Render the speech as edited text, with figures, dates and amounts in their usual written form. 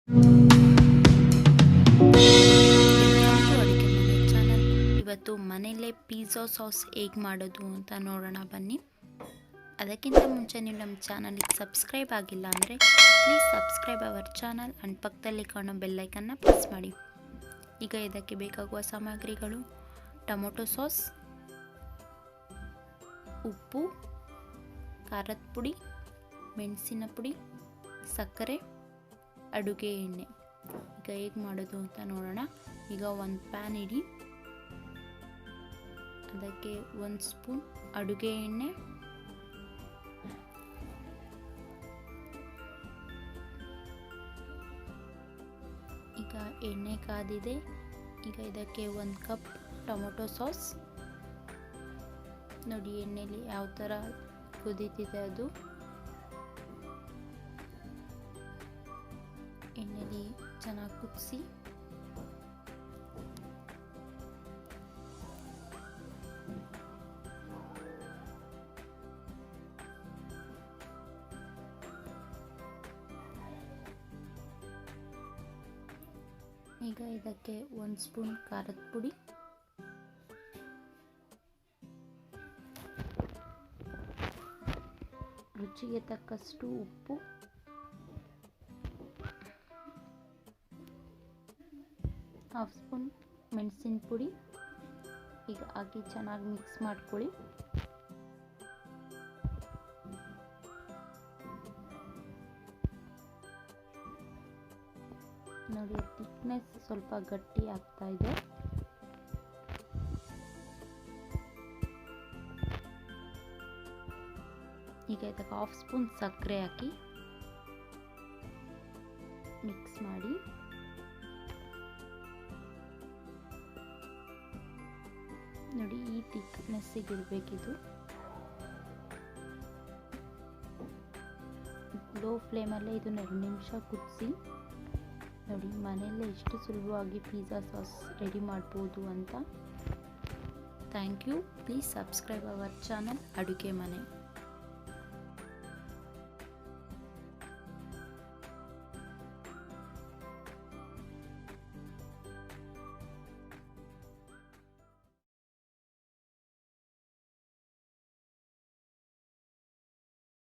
ಅಡುಗೆ ಮನೆ ಚಾನಲ್. ಇವತ್ತು ಮನೆಯಲ್ಲೇ ಪಿಜ್ಜಾ ಸಾಸ್ ಹೇಗೆ ಮಾಡೋದು ಅಂತ ನೋಡೋಣ ಬನ್ನಿ. ಅದಕ್ಕಿಂತ ಮುಂಚೆ ನೀವು ನಮ್ಮ ಚಾನಲ್ಗೆ ಸಬ್ಸ್ಕ್ರೈಬ್ ಆಗಿಲ್ಲ ಅಂದರೆ please subscribe our channel and ಪಕ್ಕದಲ್ಲಿ ಕಾಣೋ ಬೆಲ್ಲೈಕನ್ನ ಪ್ರೆಸ್ ಮಾಡಿ. ಈಗ ಇದಕ್ಕೆ ಬೇಕಾಗುವ ಸಾಮಗ್ರಿಗಳು: ಟೊಮೊಟೊ ಸಾಸ್, ಉಪ್ಪು, ಖಾರದ ಪುಡಿ, ಮೆಣಸಿನ ಪುಡಿ, ಸಕ್ಕರೆ, ಅಡುಗೆ ಎಣ್ಣೆ. ಈಗ ಹೇಗೆ ಮಾಡೋದು ಅಂತ ನೋಡೋಣ. ಈಗ ಒಂದು ಪ್ಯಾನ್ ಇಡಿ, ಅದಕ್ಕೆ 1 ಸ್ಪೂನ್ ಅಡುಗೆ ಎಣ್ಣೆ, ಈಗ ಎಣ್ಣೆ ಕಾದಿದೆ. ಈಗ ಇದಕ್ಕೆ 1 ಕಪ್ ಟೊಮೊಟೊ ಸಾಸ್. ನೋಡಿ ಎಣ್ಣೆಲಿ ಯಾವ ಥರ ಕುದೀತಿದೆ ಅದು. ಎಣ್ಣೆಲಿ ಚೆನ್ನಾಗಿ ಕುದಿಸಿ ಈಗ ಇದಕ್ಕೆ 1 ಸ್ಪೂನ್ ಖಾರದ ಪುಡಿ, ರುಚಿಗೆ ತಕ್ಕಷ್ಟು ಉಪ್ಪು, ಹಾಫ್ ಸ್ಪೂನ್ ಮೆಣಸಿನ ಪುಡಿ. ಈಗ ಹಾಕಿ ಚೆನ್ನಾಗಿ ಮಿಕ್ಸ್ ಮಾಡ್ಕೊಳ್ಳಿ. ನೋಡಿ ಥಿಕ್ನೆಸ್ ಸ್ವಲ್ಪ ಗಟ್ಟಿ ಆಗ್ತಾ ಇದೆ. ಈಗ ಇದಕ್ಕೆ ಹಾಫ್ ಸ್ಪೂನ್ ಸಕ್ಕರೆ ಹಾಕಿ ಮಿಕ್ಸ್ ಮಾಡಿ. ನೋಡಿ ಈ ಥಿಕ್ನೆಸ್ಸಿಗೆ ಇರಬೇಕಿದು. ಲೋ ಫ್ಲೇಮಲ್ಲೇ ಇದನ್ನ 2 ನಿಮಿಷ ಕುದಿಸಿ. ನೋಡಿ ಮನೆಯಲ್ಲೇ ಎಷ್ಟು ಸುಲಭವಾಗಿ ಪಿಜ್ಜಾ ಸಾಸ್ ರೆಡಿ ಮಾಡ್ಬೋದು ಅಂತ. Thank you. Please subscribe our channel ಅಡುಗೆ ಮನೆ.